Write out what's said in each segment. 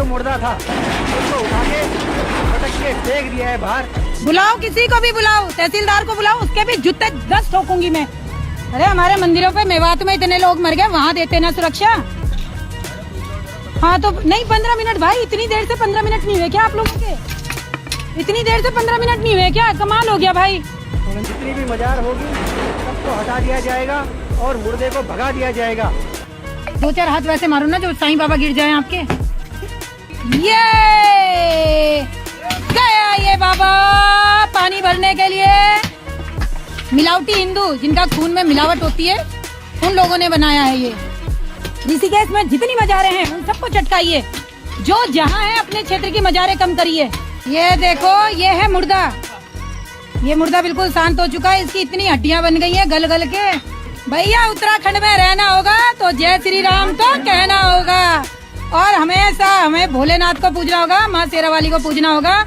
जो मुर्दा था उसको उठा के पटक के फेंक दिया है बाहर। बुलाओ, किसी को भी बुलाओ, तहसीलदार को बुलाओ, उसके भी जूते 10 ठोकूंगी मैं। अरे हमारे मंदिरों पे मेवात में इतने लोग मर गए, वहाँ देते ना सुरक्षा। हाँ तो नहीं, 15 मिनट भाई, इतनी देर से 15 मिनट नहीं हुए क्या आप लोगों के? इतनी देर से 15 मिनट नहीं हुए क्या? कमाल हो गया भाई। जितनी भी मजार होगी सबको हटा दिया जाएगा और मुर्दे को भगा दिया जाएगा। 2-4 हाथ वैसे मारो ना जो साईं बाबा गिर जाए आपके। ये गया ये बाबा पानी भरने के लिए। मिलावटी हिंदू जिनका खून में मिलावट होती है उन लोगों ने बनाया है ये। ऋषिकेश में जितनी मजारें हैं उन सबको चटकाइए, जो जहाँ है अपने क्षेत्र की मजारें कम करिए। ये देखो, ये है मुर्दा। ये मुर्दा बिल्कुल शांत हो चुका है, इसकी इतनी हड्डियां बन गई है गल गल के। भैया उत्तराखंड में रहना होगा तो जय श्री राम तो कहना होगा, और हमेशा हमें भोलेनाथ को पूजना होगा, माँ शेरावाली को पूजना होगा।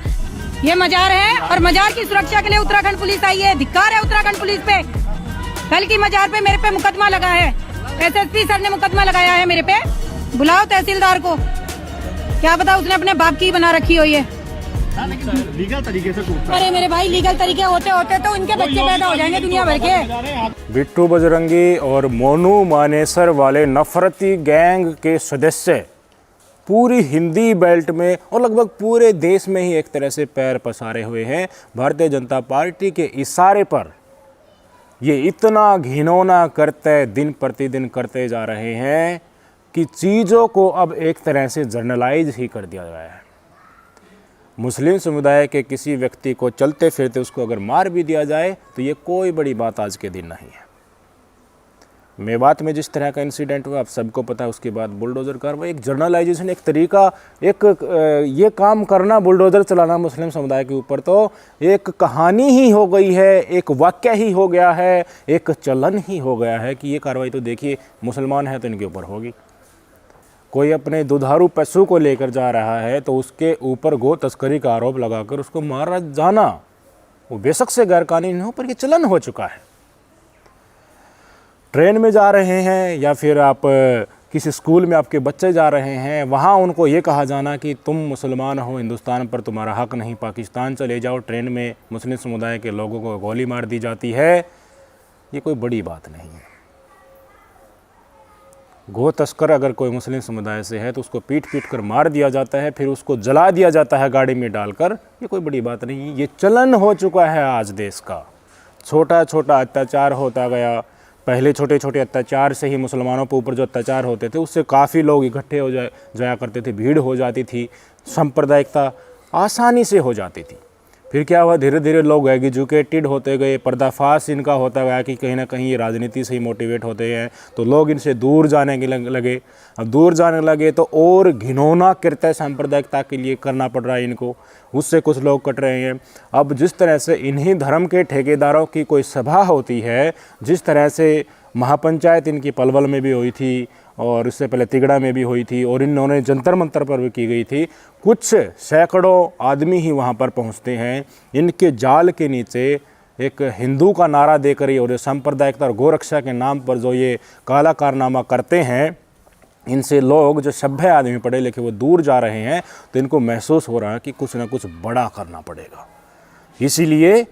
ये मजार है और मजार की सुरक्षा के लिए उत्तराखंड पुलिस आई है। धिक्कार है उत्तराखंड पुलिस पे। कल की मजार पे मेरे पे मुकदमा लगा है, एसएसपी सर ने मुकदमा लगाया है मेरे पे। बुलाओ तहसीलदार को, क्या पता उसने अपने बाप की बना रखी हो ये। लीगल तरीके से अरे मेरे भाई, लीगल तरीके होते होते तो इनके बच्चे पैदा हो जाएंगे दुनिया भर के। बिट्टू बजरंगी और मोनू मानेसर वाले नफरती गैंग के सदस्य पूरी हिंदी बेल्ट में और लगभग पूरे देश में ही एक तरह से पैर पसारे हुए हैं। भारतीय जनता पार्टी के इशारे पर ये इतना घिनौना करते दिन प्रतिदिन करते जा रहे हैं कि चीज़ों को अब एक तरह से जर्नलाइज ही कर दिया गया है। मुस्लिम समुदाय के किसी व्यक्ति को चलते फिरते उसको अगर मार भी दिया जाए तो ये कोई बड़ी बात आज के दिन नहीं है। मेवात में जिस तरह का इंसिडेंट हुआ आप सबको पता है, उसके बाद बुलडोज़र कार्रवाई, एक जर्नलाइजेशन, एक तरीका, ये काम करना, बुलडोज़र चलाना मुस्लिम समुदाय के ऊपर तो एक कहानी ही हो गई है, एक वाक्य ही हो गया है, एक चलन ही हो गया है कि ये कार्रवाई तो देखिए मुसलमान है तो इनके ऊपर होगी। कोई अपने दुधारू पशु को लेकर जा रहा है तो उसके ऊपर गो तस्करी का आरोप लगाकर उसको मारा जाना वो बेशक से गैरकानूनी हो, पर ये चलन हो चुका है। ट्रेन में जा रहे हैं या फिर आप किसी स्कूल में आपके बच्चे जा रहे हैं, वहाँ उनको ये कहा जाना कि तुम मुसलमान हो, हिंदुस्तान पर तुम्हारा हक नहीं, पाकिस्तान चले जाओ। ट्रेन में मुस्लिम समुदाय के लोगों को गोली मार दी जाती है, ये कोई बड़ी बात नहीं है। गो तस्कर अगर कोई मुस्लिम समुदाय से है तो उसको पीट कर मार दिया जाता है, फिर उसको जला दिया जाता है गाड़ी में डालकर, ये कोई बड़ी बात नहीं है। ये चलन हो चुका है आज देश का। छोटा छोटा अत्याचार होता गया। पहले छोटे छोटे अत्याचार से ही मुसलमानों के ऊपर जो अत्याचार होते थे उससे काफ़ी लोग इकट्ठे हो जाया करते थे, भीड़ हो जाती थी, सांप्रदायिकता आसानी से हो जाती थी। फिर क्या हुआ, धीरे धीरे लोग एजुकेटेड होते गए, पर्दाफाश इनका होता गया कि कहीं ना कहीं ये राजनीति से ही मोटिवेट होते हैं, तो लोग इनसे दूर जाने के लगे। अब दूर जाने लगे तो और घिनौना कृत्य सांप्रदायिकता के लिए करना पड़ रहा है इनको, उससे कुछ लोग कट रहे हैं। अब जिस तरह से इन्हीं धर्म के ठेकेदारों की कोई सभा होती है, जिस तरह से महापंचायत इनकी पलवल में भी हुई थी और उससे पहले तिगड़ा में भी हुई थी और इन्होंने जंतर मंतर पर भी की गई थी, कुछ सैकड़ों आदमी ही वहाँ पर पहुँचते हैं। इनके जाल के नीचे एक हिंदू का नारा देकर ही और सांप्रदायिकता और गोरक्षा के नाम पर जो ये काला कारनामा करते हैं, इनसे लोग जो सभ्य आदमी पढ़े लिखे वो दूर जा रहे हैं। तो इनको महसूस हो रहा है कि कुछ ना कुछ बड़ा करना पड़ेगा। इसीलिए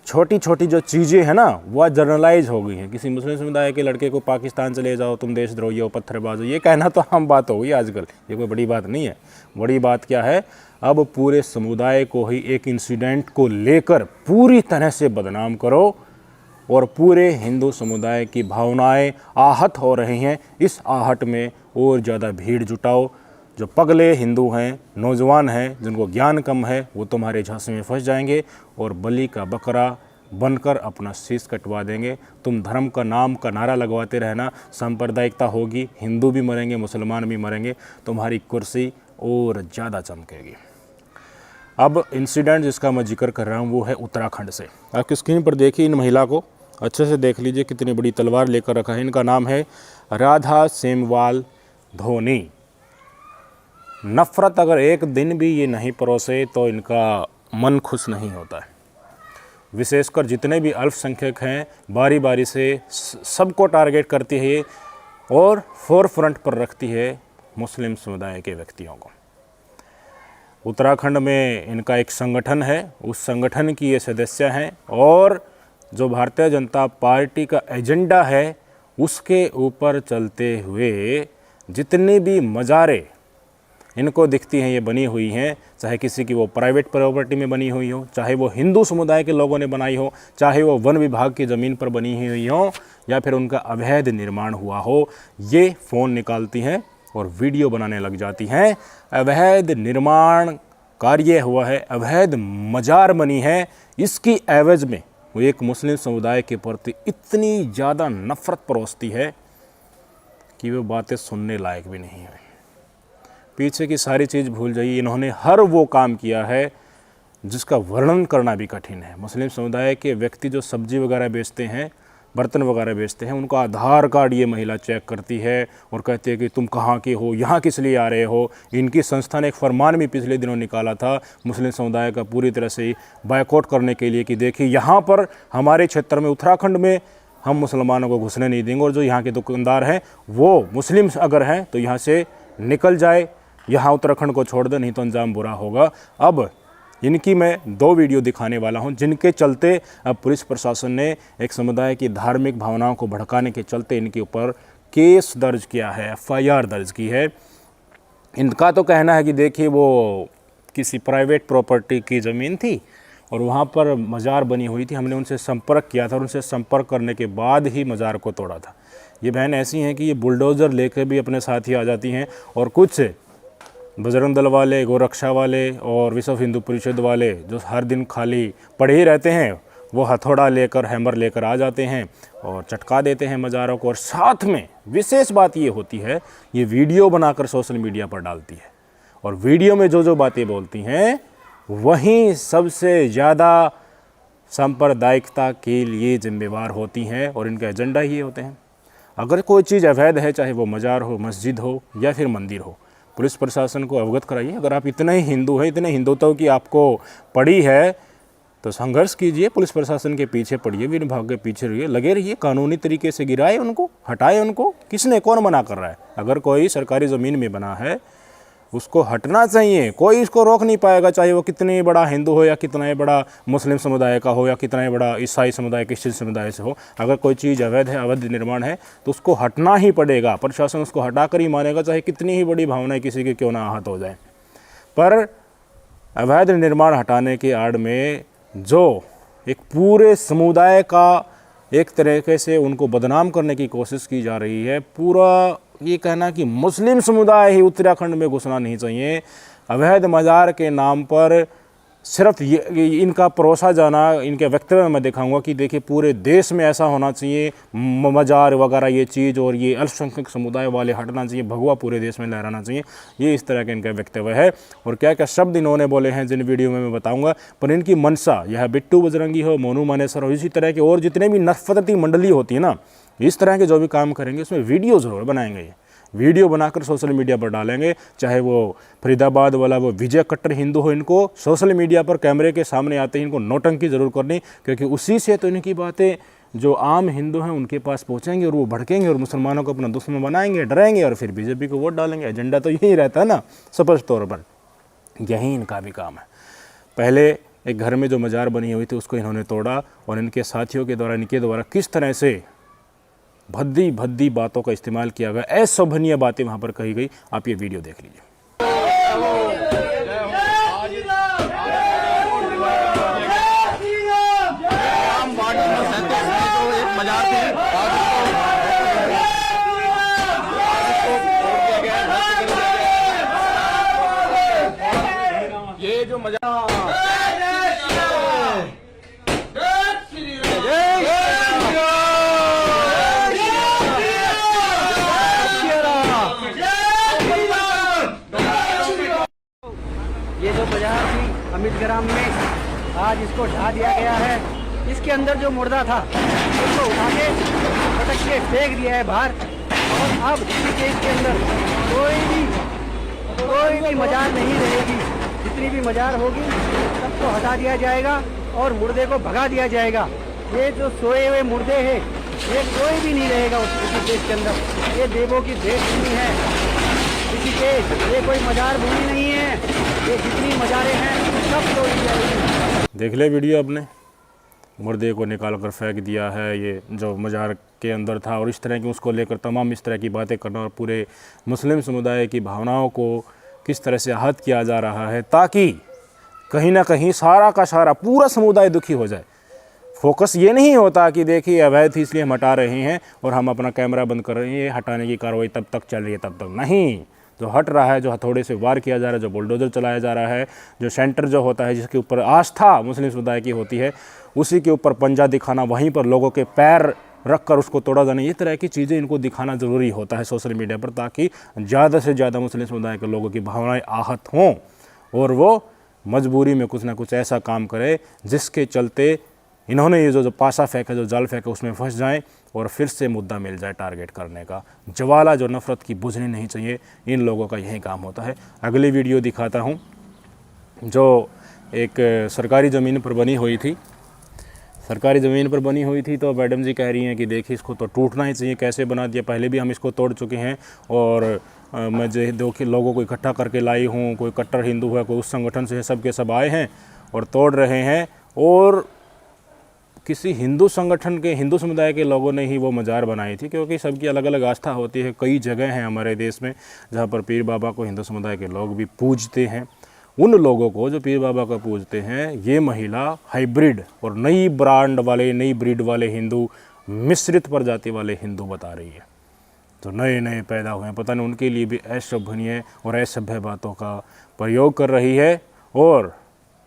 छोटी छोटी जो चीज़ें हैं ना वह जर्नलाइज हो गई हैं। किसी मुस्लिम समुदाय के लड़के को पाकिस्तान चले जाओ, तुम देशद्रोही हो, पत्थरबाज हो, ये कहना तो आम बात हो गई आजकल, ये कोई बड़ी बात नहीं है। बड़ी बात क्या है, अब पूरे समुदाय को ही एक इंसिडेंट को लेकर पूरी तरह से बदनाम करो और पूरे हिंदू समुदाय की भावनाएं आहत हो रही हैं। इस आहट में और ज़्यादा भीड़ जुटाओ। जो पगले हिंदू हैं, नौजवान हैं, जिनको ज्ञान कम है, वो तुम्हारे झांसे में फंस जाएंगे और बलि का बकरा बनकर अपना शीश कटवा देंगे। तुम धर्म का नाम का नारा लगवाते रहना, सांप्रदायिकता होगी, हिंदू भी मरेंगे, मुसलमान भी मरेंगे, तुम्हारी कुर्सी और ज़्यादा चमकेगी। अब इंसिडेंट जिसका मैं जिक्र कर रहा हूँ वो है उत्तराखंड से। आपकी स्क्रीन पर देखिए, इन महिला को अच्छे से देख लीजिए, कितनी बड़ी तलवार लेकर रखा है। इनका नाम है राधा सेमवाल धोनी। नफ़रत अगर एक दिन भी ये नहीं परोसे तो इनका मन खुश नहीं होता है। विशेषकर जितने भी अल्पसंख्यक हैं, बारी बारी से सबको टारगेट करती है ये और फोर फ्रंट पर रखती है मुस्लिम समुदाय के व्यक्तियों को। उत्तराखंड में इनका एक संगठन है, उस संगठन की ये सदस्य हैं और जो भारतीय जनता पार्टी का एजेंडा है उसके ऊपर चलते हुए जितनी भी मज़ारें इनको दिखती हैं ये बनी हुई हैं, चाहे किसी की वो प्राइवेट प्रॉपर्टी में बनी हुई हो, चाहे वो हिंदू समुदाय के लोगों ने बनाई हो, चाहे वो वन विभाग की ज़मीन पर बनी हुई हो या फिर उनका अवैध निर्माण हुआ हो, ये फ़ोन निकालती हैं और वीडियो बनाने लग जाती हैं। अवैध निर्माण कार्य हुआ है, अवैध मज़ार बनी है, इसकी एवज़ में वो एक मुस्लिम समुदाय के प्रति इतनी ज़्यादा नफ़रत परोसती है कि वो बातें सुनने लायक भी नहीं है। पीछे की सारी चीज़ भूल जाइए, इन्होंने हर वो काम किया है जिसका वर्णन करना भी कठिन है। मुस्लिम समुदाय के व्यक्ति जो सब्जी वगैरह बेचते हैं, बर्तन वगैरह बेचते हैं, उनका आधार कार्ड ये महिला चेक करती है और कहती है कि तुम कहाँ के हो, यहाँ किस लिए आ रहे हो। इनकी संस्था ने एक फरमान भी पिछले दिनों निकाला था मुस्लिम समुदाय का पूरी तरह से बायकॉट करने के लिए कि देखिए यहाँ पर हमारे क्षेत्र में उत्तराखंड में हम मुसलमानों को घुसने नहीं देंगे और जो यहाँ के दुकानदार हैं वो मुस्लिम अगर हैं तो यहाँ से निकल जाए, यहाँ उत्तराखंड को छोड़ दे, नहीं तो अंजाम बुरा होगा। अब इनकी मैं 2 वीडियो दिखाने वाला हूं जिनके चलते अब पुलिस प्रशासन ने एक समुदाय की धार्मिक भावनाओं को भड़काने के चलते इनके ऊपर केस दर्ज किया है, FIR दर्ज की है। इनका तो कहना है कि देखिए वो किसी प्राइवेट प्रॉपर्टी की ज़मीन थी और वहाँ पर मज़ार बनी हुई थी, हमने उनसे संपर्क किया था और उनसे संपर्क करने के बाद ही मज़ार को तोड़ा था। ये बहन ऐसी हैं कि ये बुलडोज़र लेकर भी अपने साथ ही आ जाती हैं और कुछ बजरंग दल वाले, गोरक्षा वाले और विश्व हिंदू परिषद वाले जो हर दिन खाली पड़े ही रहते हैं, वो हथौड़ा लेकर, हैमर लेकर आ जाते हैं और चटका देते हैं मज़ारों को। और साथ में विशेष बात ये होती है, ये वीडियो बनाकर सोशल मीडिया पर डालती है और वीडियो में जो जो बातें बोलती हैं वहीं सबसे ज़्यादा सांप्रदायिकता के लिए जिम्मेवार होती हैं और इनका एजेंडा ही होते हैं। अगर कोई चीज़ अवैध है, चाहे वो मज़ार हो, मस्जिद हो या फिर मंदिर हो, पुलिस प्रशासन को अवगत कराइए। अगर आप इतने ही हिंदू हैं, इतने हिंदुत्व की आपको पड़ी है तो संघर्ष कीजिए, पुलिस प्रशासन के पीछे पड़िए, वन विभाग के पीछे रहिए, लगे रहिए, कानूनी तरीके से गिराए उनको, हटाए उनको। किसने, कौन मना कर रहा है? अगर कोई सरकारी ज़मीन में बना है उसको हटना चाहिए, कोई इसको रोक नहीं पाएगा, चाहे वो कितनी बड़ा हिंदू हो या कितना ही बड़ा मुस्लिम समुदाय का हो या कितना ही बड़ा ईसाई समुदाय, क्रिश्चियन समुदाय से हो। अगर कोई चीज़ अवैध है, अवैध निर्माण है तो उसको हटना ही पड़ेगा, प्रशासन उसको हटाकर ही मानेगा, चाहे कितनी ही बड़ी भावनाएं किसी की क्यों ना आहत हो जाए। पर अवैध निर्माण हटाने की आड़ में जो एक पूरे समुदाय का एक तरीके से उनको बदनाम करने की कोशिश की जा रही है, पूरा ये कहना कि मुस्लिम समुदाय ही उत्तराखंड में घुसना नहीं चाहिए, अवैध मज़ार के नाम पर सिर्फ ये इनका परोसा जाना, इनके वक्तव्य में मैं दिखाऊंगा कि देखिए पूरे देश में ऐसा होना चाहिए, मज़ार वगैरह ये चीज़ और ये अल्पसंख्यक समुदाय वाले हटना चाहिए, भगवा पूरे देश में लहराना चाहिए। ये इस तरह का इनका वक्तव्य है और क्या क्या शब्द इन्होंने बोले हैं जिन वीडियो में मैं बताऊँगा। पर इनकी मनसा, यह बिट्टू बजरंगी हो, मोनू मानेसर हो, इसी तरह के और जितने भी नफरती मंडली होती है ना, इस तरह के जो भी काम करेंगे उसमें वीडियो ज़रूर बनाएंगे। ये वीडियो बनाकर सोशल मीडिया पर डालेंगे, चाहे वो फरीदाबाद वाला वो विजय कट्टर हिंदू हो, इनको सोशल मीडिया पर कैमरे के सामने आते ही इनको नौटंकी ज़रूर करनी, क्योंकि उसी से तो इनकी बातें जो आम हिंदू हैं उनके पास पहुंचेंगे और वो भड़केंगे और मुसलमानों को अपना दुश्मन बनाएंगे, डराएंगे और फिर बीजेपी को वोट डालेंगे। एजेंडा तो यही रहता है ना, स्पष्ट तौर पर यही इनका भी काम है। पहले एक घर में जो मज़ार बनी हुई थी उसको इन्होंने तोड़ा और इनके साथियों के द्वारा, इनके द्वारा किस तरह से भद्दी भद्दी बातों का इस्तेमाल किया गया, अशोभनीय बातें वहाँ पर कही गई। आप ये वीडियो देख लीजिए। ये जो मज़ार बाजार थी अमित ग्राम में, आज इसको ढा दिया गया है। इसके अंदर जो मुर्दा था उसको उठा के पटक के फेंक दिया है बाहर और अब इसी केस के अंदर कोई भी मजार नहीं रहेगी। जितनी भी मजार होगी सबको हटा दिया जाएगा और मुर्दे को भगा दिया जाएगा। ये जो सोए हुए मुर्दे हैं ये कोई भी नहीं रहेगा उसी देश के अंदर। ये देवों की देश भूमि है, इसी के ये कोई मजार भूमि नहीं है। ये जितनी मज़ारें हैं सब तोड़ दी जाएगी। देख ले वीडियो आपने, मुर्दे को निकाल कर फेंक दिया है ये जो मज़ार के अंदर था, और इस तरह की उसको लेकर तमाम इस तरह की बातें करना और पूरे मुस्लिम समुदाय की भावनाओं को किस तरह से आहत किया जा रहा है ताकि कहीं ना कहीं सारा का सारा पूरा समुदाय दुखी हो जाए। फोकस ये नहीं होता कि देखिए अवैध थी इसलिए हम हटा रहे हैं और हम अपना कैमरा बंद कर रहे हैं, ये हटाने की कार्रवाई तब तक चल रही है तब तक नहीं। जो हट रहा है, जो हथौड़े से वार किया जा रहा है, जो बुलडोज़र चलाया जा रहा है, जो सेंटर जो होता है जिसके ऊपर आस्था मुस्लिम समुदाय की होती है, उसी के ऊपर पंजा दिखाना, वहीं पर लोगों के पैर रख कर उसको तोड़ा जाना, ये तरह की चीज़ें इनको दिखाना ज़रूरी होता है सोशल मीडिया पर, ताकि ज़्यादा से ज़्यादा मुस्लिम समुदाय के लोगों की भावनाएं आहत हों और वो मजबूरी में कुछ ना कुछ ऐसा काम करे जिसके चलते इन्होंने ये जो पासा फेंका, जो जाल फेंका, उसमें फंस जाएं और फिर से मुद्दा मिल जाए टारगेट करने का। ज्वाला जो नफ़रत की बुझनी नहीं चाहिए, इन लोगों का यही काम होता है। अगली वीडियो दिखाता हूँ जो एक सरकारी ज़मीन पर बनी हुई थी। सरकारी ज़मीन पर बनी हुई थी तो मैडम जी कह रही हैं कि देखिए इसको तो टूटना ही चाहिए, कैसे बना दिया, पहले भी हम इसको तोड़ चुके हैं और मैं जो दो लोगों को इकट्ठा करके लाई हूँ, कोई कट्टर हिंदू है, कोई उस संगठन से है, सब के सब आए हैं और तोड़ रहे हैं। और किसी हिंदू संगठन के, हिंदू समुदाय के लोगों ने ही वो मज़ार बनाई थी, क्योंकि सबकी अलग अलग आस्था होती है। कई जगह हैं हमारे देश में जहाँ पर पीर बाबा को हिंदू समुदाय के लोग भी पूजते हैं। उन लोगों को जो पीर बाबा को पूजते हैं, ये महिला हाइब्रिड और नई ब्रांड वाले, नई ब्रीड वाले हिंदू, मिश्रित प्रजाति वाले हिंदू बता रही है। तो नए नए पैदा हुए हैं, पता नहीं उनके लिए भी अशोभनीय और असभ्य बातों का प्रयोग कर रही है। और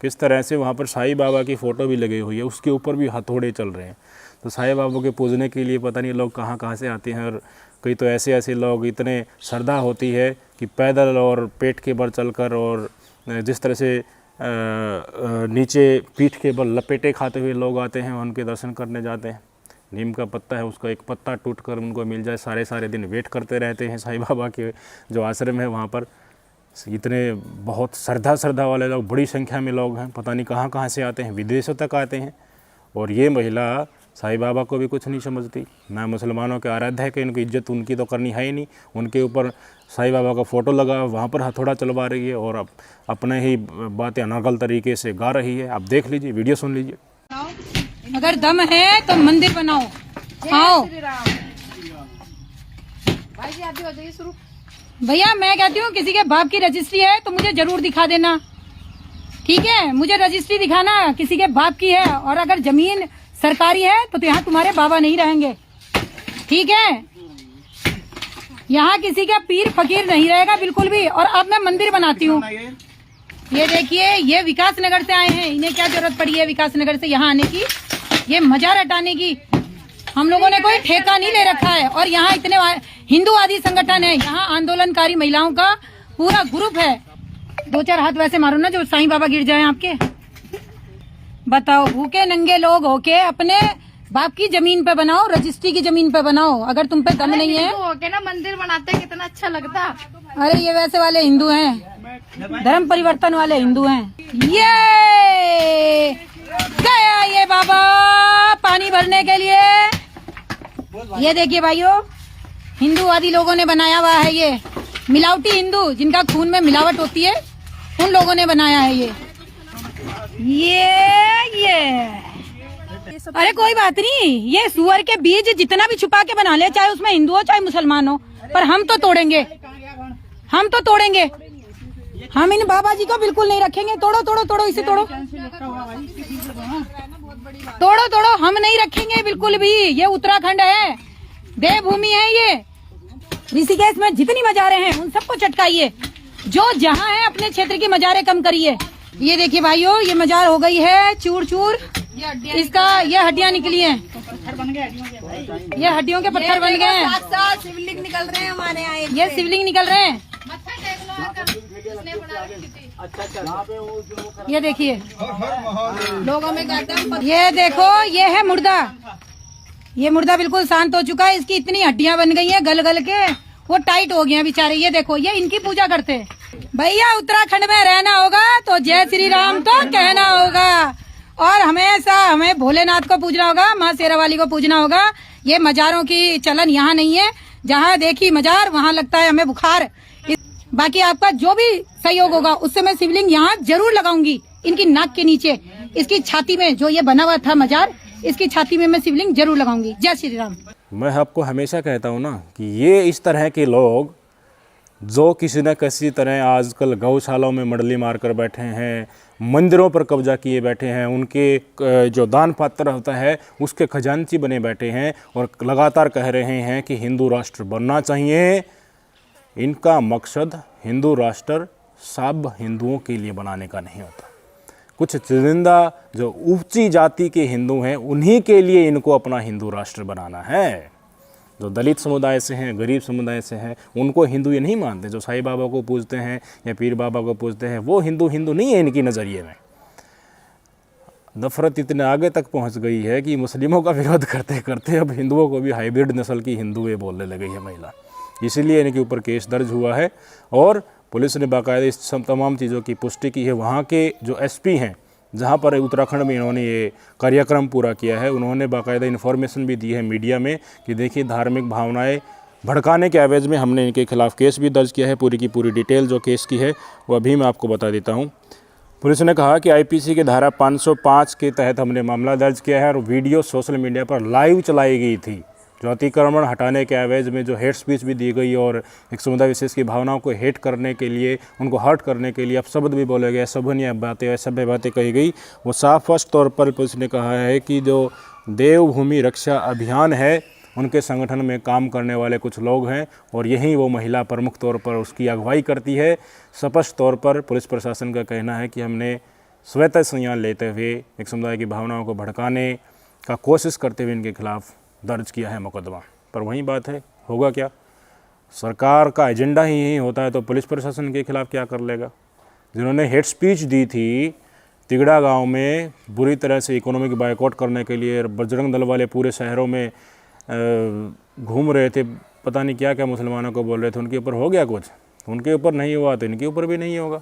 किस तरह से वहाँ पर साईं बाबा की फ़ोटो भी लगी हुई है, उसके ऊपर भी हथौड़े चल रहे हैं। तो साईं बाबा के पूजने के लिए पता नहीं लोग कहाँ कहाँ से आते हैं। और कई तो ऐसे ऐसे लोग, इतने श्रद्धा होती है कि पैदल और पेट के बल चलकर और जिस तरह से नीचे पीठ के बल लपेटे खाते हुए लोग आते हैं, उनके दर्शन करने जाते हैं। नीम का पत्ता है, उसका एक पत्ता टूट कर उनको मिल जाए, सारे सारे दिन वेट करते रहते हैं साईं बाबा के जो आश्रम है वहाँ पर। इतने बहुत श्रद्धा वाले लोग, बड़ी संख्या में लोग हैं, पता नहीं कहाँ कहाँ से आते हैं, विदेशों तक आते हैं। और ये महिला साईं बाबा को भी कुछ नहीं समझती, ना मुसलमानों के आराध्य है कि इनकी इज्जत उनकी तो करनी है ही नहीं। उनके ऊपर साईं बाबा का फ़ोटो लगा, वहाँ पर हथौड़ा चलवा रही है और अब अपने ही बातें अनर्गल तरीके से गा रही है। आप देख लीजिए, वीडियो सुन लीजिए। अगर दम है तो मंदिर बनाओ, आओ भाई जी, आगे हो जाइए शुरू। भैया। मैं कहती हूँ किसी के बाप की रजिस्ट्री है तो मुझे जरूर दिखा देना, ठीक है? मुझे रजिस्ट्री दिखाना किसी के बाप की है, और अगर जमीन सरकारी है तो यहाँ तुम्हारे बाबा नहीं रहेंगे, ठीक है? यहाँ किसी का पीर फकीर नहीं रहेगा बिल्कुल भी। और अब मैं मंदिर बनाती हूँ। ये देखिए, ये विकास नगर से आए हैं, इन्हें क्या जरूरत पड़ी है विकास नगर से यहाँ आने की, ये मजार हटाने की? हम लोगों ने कोई ठेका नहीं ले रखा है। और यहाँ इतने हिंदूवादी संगठन है, यहाँ आंदोलनकारी महिलाओं का पूरा ग्रुप है। दो चार हाथ वैसे मारो ना जो साईं बाबा गिर जाए आपके। बताओ, भूखे नंगे लोग होके अपने बाप की जमीन पे बनाओ, रजिस्ट्री की जमीन पे बनाओ। अगर तुम पे दम नहीं है होके ना मंदिर बनाते कितना अच्छा लगता। अरे ये वैसे वाले हिंदू हैं, धर्म परिवर्तन वाले हिंदू हैं। ये गया ये बाबा पानी भरने के लिए। ये देखिए भाइयों, हिंदूवादी लोगों ने बनाया हुआ है, ये मिलावटी हिंदू जिनका खून में मिलावट होती है, उन लोगों ने बनाया है ये। अरे कोई बात नहीं, ये सुअर के बीज जितना भी छुपा के बना ले, चाहे उसमें हिंदू हो चाहे मुसलमान हो, पर हम तो तोड़ेंगे, हम तो तोड़ेंगे। हम इन बाबा जी को बिल्कुल नहीं रखेंगे। तोड़ो तोड़ो तोड़ो, इसे तोड़ो तोड़ो तोड़ो, हम नहीं रखेंगे बिल्कुल भी। ये उत्तराखंड है, देवभूमि है ये। ऋषिकेश में जितनी मजारें हैं उन सबको चटकाइए, जो जहाँ है अपने क्षेत्र की मजारें कम करिए। ये देखिए भाइयों, ये मजार हो गई है चूर चूर, इसका ये हड्डियाँ निकली हैं, ये हड्डियों के पत्थर बन गए हैं। शिवलिंग निकल रहे हैं हमारे यहाँ। ये शिवलिंग निकल रहे हैं। ये देखिए लोगों में कहते, ये देखो, ये है मुर्दा। ये मुर्दा बिल्कुल शांत हो चुका है, इसकी इतनी हड्डियां बन गई हैं गल गल के, वो टाइट हो गए हैं बेचारे। ये देखो, ये इनकी पूजा करते हैं। भैया उत्तराखंड में रहना होगा तो जय श्री राम तो कहना होगा, और हमेशा हमें भोलेनाथ को पूजना होगा, माँ शेरावाली को पूजना होगा। ये मजारों की चलन यहाँ नहीं है, जहाँ देखी मजार वहाँ लगता है हमें बुखार। बाकी आपका जो भी सहयोग होगा उससे मैं शिवलिंग यहाँ जरूर लगाऊंगी, इनकी नाक के नीचे, इसकी छाती में जो ये बना हुआ था मजार, इसकी छाती में मैं शिवलिंग जरूर लगाऊंगी। जय श्री राम। मैं आपको हमेशा कहता हूँ ना कि ये इस तरह के लोग जो किसी न किसी तरह आजकल गौशालाओं में मंडली मारकर बैठे हैं, मंदिरों पर कब्जा किए बैठे हैं, उनके जो दान पात्र होता है उसके खजांची बने बैठे हैं और लगातार कह रहे हैं कि हिंदू राष्ट्र बनना चाहिए। इनका मकसद हिंदू राष्ट्र सब हिंदुओं के लिए बनाने का नहीं होता। कुछ चुनिंदा जो ऊंची जाति के हिंदू हैं उन्हीं के लिए इनको अपना हिंदू राष्ट्र बनाना है। जो दलित समुदाय से हैं, गरीब समुदाय से हैं, उनको हिंदू ये नहीं मानते। जो साईं बाबा को पूजते हैं या पीर बाबा को पूजते हैं वो हिंदू नहीं है इनकी नज़रिए में। नफरत इतने आगे तक पहुंच गई है कि मुस्लिमों का विरोध करते करते अब हिंदुओं को भी हाइब्रिड नस्ल की हिंदू ये बोलने लगी है महिला। इसीलिए इनके ऊपर केस दर्ज हुआ है और पुलिस ने बाकायदा इस तमाम चीज़ों की पुष्टि की है। वहाँ के जो एसपी हैं जहाँ पर उत्तराखंड में इन्होंने ये कार्यक्रम पूरा किया है, उन्होंने बाकायदा इन्फॉर्मेशन भी दी है मीडिया में कि देखिए धार्मिक भावनाएं भड़काने के एवज में हमने इनके खिलाफ़ केस भी दर्ज किया है। पूरी की पूरी डिटेल जो केस की है वो अभी मैं आपको बता देता हूँ। पुलिस ने कहा कि आईपीसी के धारा 505 के तहत हमने मामला दर्ज किया है और वीडियो सोशल मीडिया पर लाइव चलाई गई थी। जो अतिक्रमण हटाने के एवज में जो हेट स्पीच भी दी गई और एक समुदाय विशेष की भावनाओं को हेट करने के लिए, उनको हर्ट करने के लिए अपशब्द भी बोले गए, सभनीय बातें, असभ्य बातें कही गई, वो साफ स्पष्ट तौर पर पुलिस ने कहा है कि जो देवभूमि रक्षा अभियान है उनके संगठन में काम करने वाले कुछ लोग हैं और यही वो महिला प्रमुख तौर पर उसकी अगुवाई करती है। स्पष्ट तौर पर पुलिस प्रशासन का कहना है कि हमने स्वतः संज्ञान लेते हुए एक समुदाय की भावनाओं को भड़काने का कोशिश करते हुए इनके खिलाफ दर्ज किया है मुकदमा। पर वही बात है, होगा क्या? सरकार का एजेंडा ही यही होता है तो पुलिस प्रशासन के खिलाफ क्या कर लेगा? जिन्होंने हेट स्पीच दी थी तिगड़ा गांव में बुरी तरह से इकोनॉमिक बायकॉट करने के लिए, बजरंग दल वाले पूरे शहरों में घूम रहे थे, पता नहीं क्या क्या मुसलमानों को बोल रहे थे, उनके ऊपर हो गया कुछ? उनके ऊपर नहीं हुआ तो इनके ऊपर भी नहीं होगा।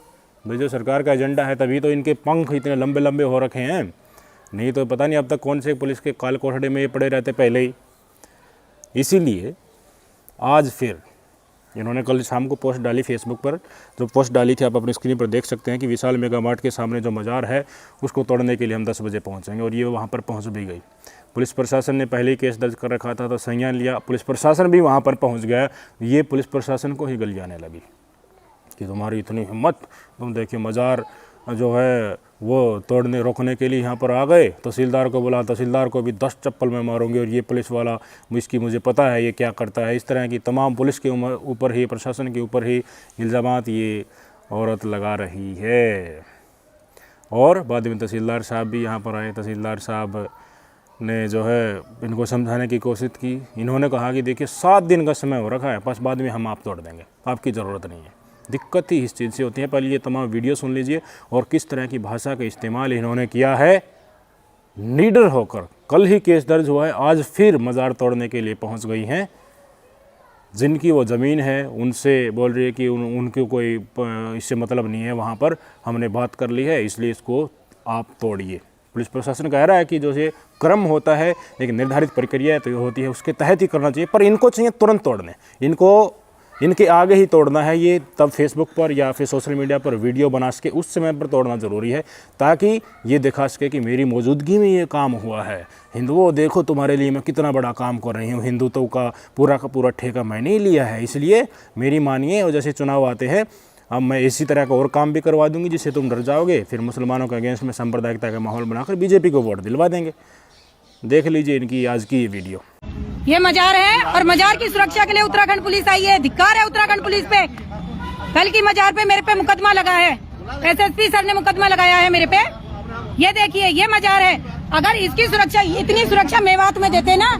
भाई जो सरकार का एजेंडा है तभी तो इनके पंख इतने लंबे लंबे हो रखे हैं, नहीं तो पता नहीं अब तक कौन से पुलिस के काल कोठड़े में ये पड़े रहते पहले ही। इसीलिए आज फिर इन्होंने कल शाम को पोस्ट डाली फेसबुक पर, जो पोस्ट डाली थी आप अपनी स्क्रीन पर देख सकते हैं कि विशाल मेगा मार्ट के सामने जो मज़ार है उसको तोड़ने के लिए हम 10 बजे पहुंचेंगे और ये वहां पर पहुंच भी गई। पुलिस प्रशासन ने पहले ही केस दर्ज कर रखा था तो संज्ञान लिया, पुलिस प्रशासन भी वहां पर पहुंच गया। ये पुलिस प्रशासन को ही गल जाने लगी कि तुम्हारी इतनी हिम्मत, तुम देखिए मज़ार जो है वो तोड़ने रोकने के लिए यहाँ पर आ गए, तहसीलदार को बुला, तहसीलदार को भी 10 चप्पल में मारूंगी और ये पुलिस वाला इसकी मुझे पता है ये क्या करता है। इस तरह की तमाम पुलिस के ऊपर ही, प्रशासन के ऊपर ही इल्ज़ामात ये औरत लगा रही है। और बाद में तहसीलदार साहब भी यहाँ पर आए, तहसीलदार साहब ने जो है इनको समझाने की कोशिश की। इन्होंने कहा कि देखिए 7 दिन का समय हो रखा है, बस बाद में हम आप तोड़ देंगे, आपकी ज़रूरत नहीं है। दिक्कत ही इस चीज़ से होती है। पहले ये तमाम वीडियो सुन लीजिए और किस तरह की भाषा का इस्तेमाल इन्होंने किया है। निडर होकर कल ही केस दर्ज हुआ है, आज फिर मज़ार तोड़ने के लिए पहुंच गई हैं। जिनकी वो ज़मीन है उनसे बोल रही है कि उनकी कोई इससे मतलब नहीं है, वहाँ पर हमने बात कर ली है इसलिए इसको आप तोड़िए। पुलिस प्रशासन कह रहा है कि जो ये क्रम होता है, एक निर्धारित प्रक्रिया तो होती है, उसके तहत ही करना चाहिए, पर इनको चाहिए तुरंत तोड़ने, इनको इनके आगे ही तोड़ना है। ये तब फेसबुक पर या फिर सोशल मीडिया पर वीडियो बना सके उस समय पर तोड़ना ज़रूरी है, ताकि ये दिखा सके कि मेरी मौजूदगी में ये काम हुआ है। हिंदुओं देखो तुम्हारे लिए मैं कितना बड़ा काम कर रही हूँ, हिंदुत्व का पूरा ठेका मैंने ही लिया है, इसलिए मेरी मानिए। और जैसे चुनाव आते हैं अब मैं इसी तरह का और काम भी करवा दूंगी जिससे तुम डर जाओगे, फिर मुसलमानों के अगेंस्ट में सांप्रदायिकता का माहौल बनाकर बीजेपी को वोट दिलवा देंगे। देख लीजिए इनकी आज की ये वीडियो। ये मजार है और मजार की सुरक्षा के लिए उत्तराखंड पुलिस आई है। धिक्कार है उत्तराखंड पुलिस पे। कल की मजार पे मेरे पे मुकदमा लगा है, एसएसपी सर ने मुकदमा लगाया है मेरे पे। ये देखिए ये मजार है, अगर इसकी सुरक्षा, इतनी सुरक्षा मेवात में देते ना,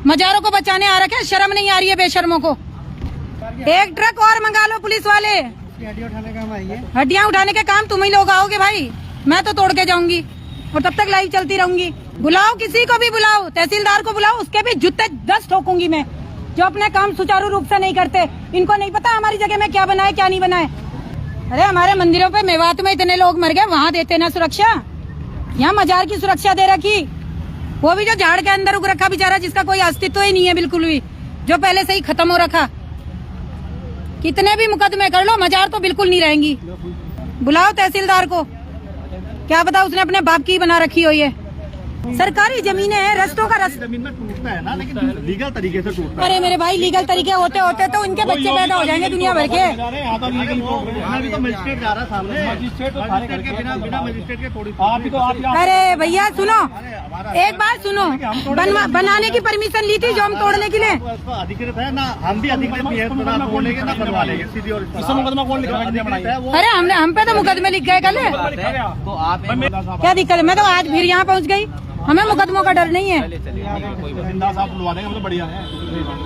मजारों को बचाने आ रखे, शर्म नहीं आ रही है बेशर्मों को। एक ट्रक और मंगा लो पुलिस वाले, हड्डियां उठाने के काम तुम ही लोग आओगे भाई, मैं तो तोड़ के जाऊंगी और तब तक लाइव चलती रहूंगी। बुलाओ किसी को भी बुलाओ, तहसीलदार को बुलाओ, उसके भी जूते 10 ठोकूंगी मैं, जो अपने काम सुचारू रूप से नहीं करते। इनको नहीं पता हमारी जगह में क्या बनाए क्या नहीं बनाए। अरे हमारे मंदिरों पे मेवात में इतने लोग मर गए, वहाँ देते ना सुरक्षा, यहाँ मजार की सुरक्षा दे रखी, वो भी जो झाड़ के अंदर उग रखा बेचारा, जिसका कोई अस्तित्व ही नहीं है बिल्कुल भी, जो पहले से ही खत्म हो रखा। कितने भी मुकदमे कर लो, मजार तो बिल्कुल नहीं रहेंगी। बुलाओ तहसीलदार को, क्या पता उसने अपने बाप की बना रखी हो। ये सरकारी जमीनें हैं, रस्तों का रास्ता जमीन में टूटता है ना, लेकिन लीगल तरीके से टूटता अरे मेरे भाई, लीगल तरीके होते होते तो इनके बच्चे पैदा हो जाएंगे दुनिया भर के। अभी तो मजिस्ट्रेट जा रहा सामने, मजिस्ट्रेट के बिना मजिस्ट्रेट के थोड़ी। अरे भैया सुनो, एक बात सुनो, बनाने की परमिशन ली थी जो हम तोड़ने के लिए। अधिकृत है ना, हम भी अधिकृत नहीं है, ना तोड़ने के ना बनवा लेंगे सीधी। और मुकदमा कौन लिखा है? अरे हमने हम पे तो मुकदमे लिख गए कल। तो आप क्या दिक्कत है? मैं तो आज फिर यहाँ पहुँच गई। हमें मुकदमों का डर नहीं है, बढ़िया है,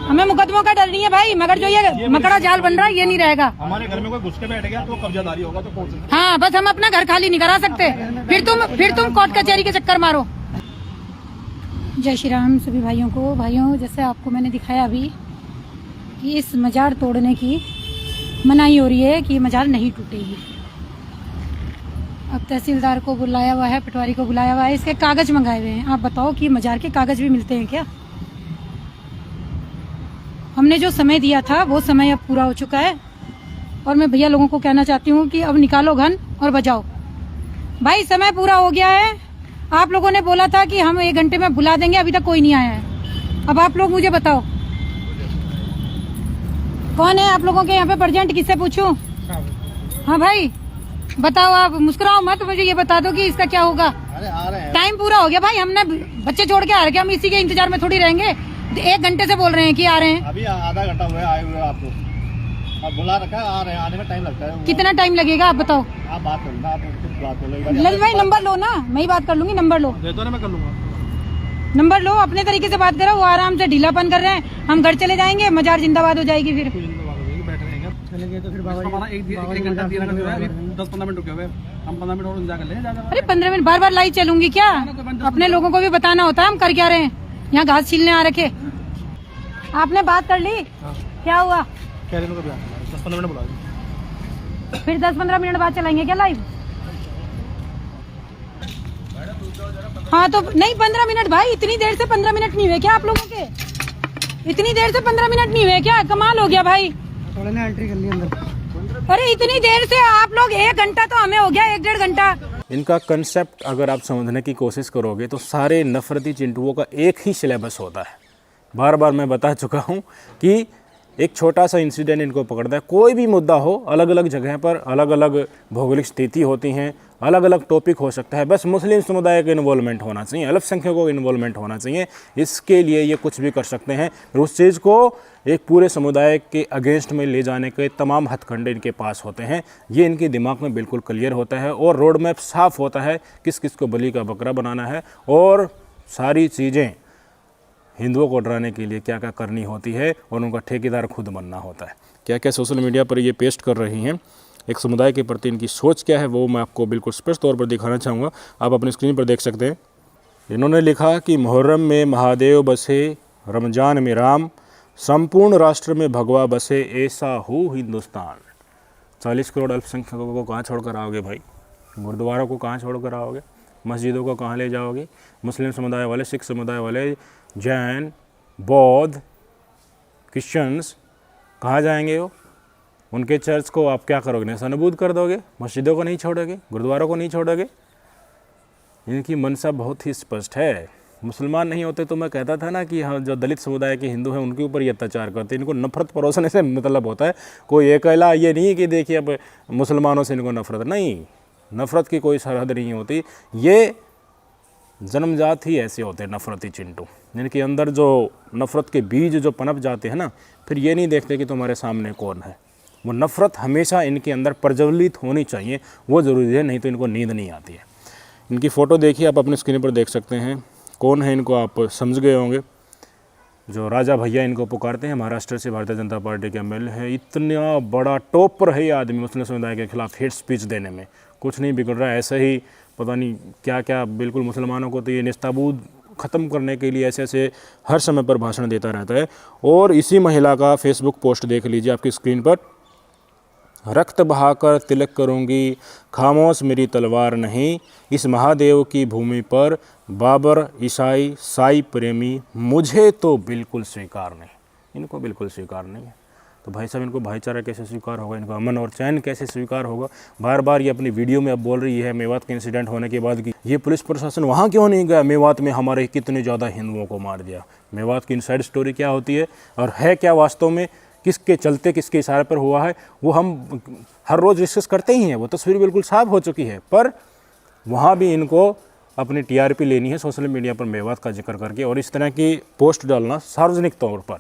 हमें मुकदमों का डर नहीं है भाई। मगर जो ये मकड़ा जाल बन रहा है ये नहीं रहेगा। हमारे घर में कोई घुस के बैठ गया तो कब्जादारी होगा तो कोर्ट से। हाँ, बस हम अपना घर खाली नहीं करा सकते, फिर तुम कोर्ट कचहरी के चक्कर मारो। जय श्री राम सभी भाइयों को। भाइयों, जैसे आपको मैंने दिखाया अभी कि इस मजार तोड़ने की मनाही हो रही है कि ये मजार नहीं टूटेगी। अब तहसीलदार को बुलाया हुआ है, पटवारी को बुलाया हुआ है, इसके कागज मंगाए हुए हैं। आप बताओ कि मजार के कागज भी मिलते हैं क्या? हमने जो समय दिया था वो समय अब पूरा हो चुका है और मैं भैया लोगों को कहना चाहती हूँ कि अब निकालो घन और बजाओ। भाई समय पूरा हो गया है। आप लोगों ने बोला था कि हम 1 घंटे में बुला देंगे, अभी तक कोई नहीं आया है। अब आप लोग मुझे बताओ कौन है आप लोगों के यहाँ पे प्रेजेंट, किससे पूछूं? हाँ भाई बताओ, आप मुस्कुराओ मत, मुझे ये बता दो कि इसका क्या होगा। अरे आ रहे हैं, टाइम पूरा हो गया भाई, हमने बच्चे छोड़ के आ रहे हैं, हम इसी के इंतजार में थोड़ी रहेंगे। 1 घंटे से बोल रहे हैं कि आ रहे हैं। अभी आधा घंटा हुआ है आए हुए आपको, अब बुला रखा है, आ रहे हैं, आने में टाइम लगता है। कितना टाइम लगेगा आप बताओ? आप बात करो ना, आप खुद बात कर लो। ललित भाई नंबर लो ना, मैं ही बात कर लूंगी। नंबर लो, दे दो ना, मैं कर लूंगा। नंबर लो, अपने तरीके से बात करो। वो आराम से ढीलापन कर रहे हैं, हम घर चले जाएंगे, मजार जिंदाबाद हो जाएगी। फिर चलेंगे तो फिर बाबा एक घंटा 10-15 मिनट रुके हुए, हम 15 मिनट और इंतजार कर लेंगे। अरे 15 मिनट बार बार लाइट चलूंगी क्या? अपने लोगों को भी बताना होता है हम कर क्या रहे हैं। यहाँ घास छीलने आ रखे। आपने बात कर ली? क्या हुआ? 10-15 मिनट बुला, फिर 10-15 मिनट बाद चलाएंगे क्या लाइव? हाँ तो नहीं, 15 मिनट भाई, इतनी देर से 15 मिनट नहीं हुए क्या आप लोगों के? इतनी देर से 15 मिनट नहीं हुए क्या? कमाल हो गया भाई। थोड़ा ना एंट्री कर ली अंदर। अरे इतनी देर से आप लोग, 1 घंटा तो हमें हो गया, 1-1.5 घंटा। इनका कंसेप्ट अगर आप समझने की कोशिश करोगे तो सारे नफरती चिंटुओं का एक ही सिलेबस होता है। बार बार मैं बता चुका हूँ कि एक छोटा सा इंसिडेंट इनको पकड़ता है। कोई भी मुद्दा हो, अलग अलग जगह पर अलग अलग भौगोलिक स्थिति होती हैं, अलग अलग टॉपिक हो सकता है, बस मुस्लिम समुदाय का इन्वॉल्वमेंट होना चाहिए, अल्पसंख्यकों का इन्वॉल्वमेंट होना चाहिए। इसके लिए ये कुछ भी कर सकते हैं। उस चीज़ को एक पूरे समुदाय के अगेंस्ट में ले जाने के तमाम हथकंडे इनके पास होते हैं। ये इनके दिमाग में बिल्कुल क्लियर होता है और रोड मैप साफ़ होता है किस किस को बलि का बकरा बनाना है और सारी चीज़ें हिंदुओं को डराने के लिए क्या क्या करनी होती है और उनका ठेकेदार खुद बनना होता है। क्या क्या सोशल मीडिया पर ये पेस्ट कर रही हैं, एक समुदाय के प्रति इनकी सोच क्या है वो मैं आपको बिल्कुल स्पष्ट तौर पर दिखाना चाहूँगा। आप अपनी स्क्रीन पर देख सकते हैं। इन्होंने लिखा कि मुहर्रम में महादेव बसे, रमज़ान में राम, संपूर्ण राष्ट्र में भगवा बसे, ऐसा हो हिंदुस्तान। 40 करोड़ अल्पसंख्यकों को कहाँ छोड़ कर आओगे भाई? गुरुद्वारों को कहाँ छोड़ कर आओगे? मस्जिदों को कहाँ ले जाओगे? मुस्लिम समुदाय वाले, सिख समुदाय वाले, जैन, बौद्ध, क्रिश्चियंस कहाँ जाएंगे? वो उनके चर्च को आप क्या करोगे? नशा-नबूद कर दोगे? मस्जिदों को नहीं छोड़ोगे? गुरुद्वारों को नहीं छोड़ोगे? इनकी मनसा बहुत ही स्पष्ट है। मुसलमान नहीं होते तो मैं कहता था ना कि हाँ, जो दलित समुदाय के हिंदू हैं उनके ऊपर ये अत्याचार करते हैं। इनको नफरत परोसने से मतलब होता है। कोई अकेला ये नहीं कि देखिए अब मुसलमानों से इनको नफरत, नहीं, नफरत की कोई सरहद नहीं होती। ये जन्मजात ही ऐसे होते हैं नफरती चिंटू, जिनके अंदर जो नफ़रत के बीज जो पनप जाते हैं ना, फिर ये नहीं देखते कि तुम्हारे सामने कौन है। वो नफ़रत हमेशा इनके अंदर प्रज्वलित होनी चाहिए, वो ज़रूरी है, नहीं तो इनको नींद नहीं आती है। इनकी फ़ोटो देखिए, आप अपनी स्क्रीन पर देख सकते हैं। कौन है इनको आप समझ गए होंगे। जो राजा भैया इनको पुकारते हैं, महाराष्ट्र से भारतीय जनता पार्टी के एमएलए है। इतना बड़ा टॉपर है ये आदमी मुस्लिम समुदाय के खिलाफ हेट स्पीच देने में। कुछ नहीं बिगड़ रहा है, ऐसे ही पता नहीं क्या क्या, बिल्कुल मुसलमानों को तो ये निस्ताबूद ख़त्म करने के लिए ऐसे ऐसे हर समय पर भाषण देता रहता है। और इसी महिला का फेसबुक पोस्ट देख लीजिए आपकी स्क्रीन पर। रक्त बहाकर तिलक करूंगी, खामोश मेरी तलवार नहीं, इस महादेव की भूमि पर बाबर, ईसाई, साई प्रेमी मुझे तो बिल्कुल स्वीकार नहीं। इनको बिल्कुल स्वीकार नहीं है। तो भाई साहब इनको भाईचारा कैसे स्वीकार होगा, इनको अमन और चैन कैसे स्वीकार होगा। बार बार ये अपनी वीडियो में अब बोल रही है मेवात के इंसिडेंट होने के बाद कि ये पुलिस प्रशासन वहाँ क्यों नहीं गया, मेवात में हमारे कितने ज़्यादा हिंदुओं को मार दिया। मेवात की इनसाइड स्टोरी क्या होती है और है क्या वास्तव में, किसके चलते किसके इशारे पर हुआ है, वो हम हर रोज़ डिस्कस करते ही हैं। वो तस्वीर बिल्कुल साफ हो चुकी है, पर वहाँ भी इनको अपनी टीआरपी लेनी है सोशल मीडिया पर मेवात का जिक्र करके, और इस तरह की पोस्ट डालना सार्वजनिक तौर पर।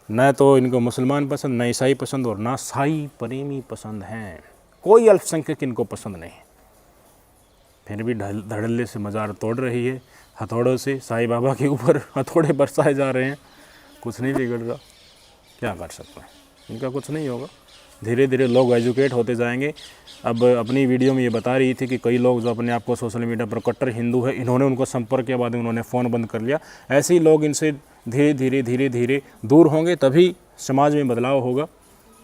न तो इनको मुसलमान पसंद, न ईसाई पसंद और ना साई प्रेमी पसंद हैं। कोई अल्पसंख्यक इनको पसंद नहीं। फिर भी धड़ल्ले से मज़ार तोड़ रही है, हथौड़ों से साईं बाबा के ऊपर हथौड़े बरसाए जा रहे हैं। कुछ नहीं बिगड़ रहा, क्या कर सकते हैं, इनका कुछ नहीं होगा। धीरे धीरे लोग एजुकेट होते जाएंगे। अब अपनी वीडियो में ये बता रही थी कि कई लोग जो अपने आप को सोशल मीडिया पर कट्टर हिंदू है, इन्होंने उनको संपर्क के बाद उन्होंने फ़ोन बंद कर लिया। ऐसे ही लोग इनसे धीरे धीरे दूर होंगे, तभी समाज में बदलाव होगा।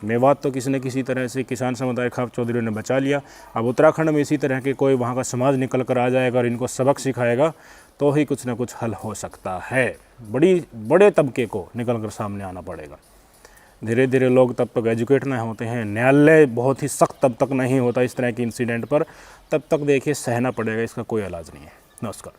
मेवात तो किसी न किसी तरह से किसान समुदाय खाप चौधरी ने बचा लिया। अब उत्तराखंड में इसी तरह के कोई वहाँ का समाज निकल कर आ जाएगा और इनको सबक सिखाएगा तो ही कुछ न कुछ हल हो सकता है। बड़े तबके को निकल कर सामने आना पड़ेगा। धीरे धीरे लोग तब तक एजुकेट नहीं होते हैं, न्यायालय बहुत ही सख्त तब तक नहीं होता इस तरह के इंसिडेंट पर, तब तक देखिए सहना पड़ेगा, इसका कोई इलाज नहीं है। नमस्कार।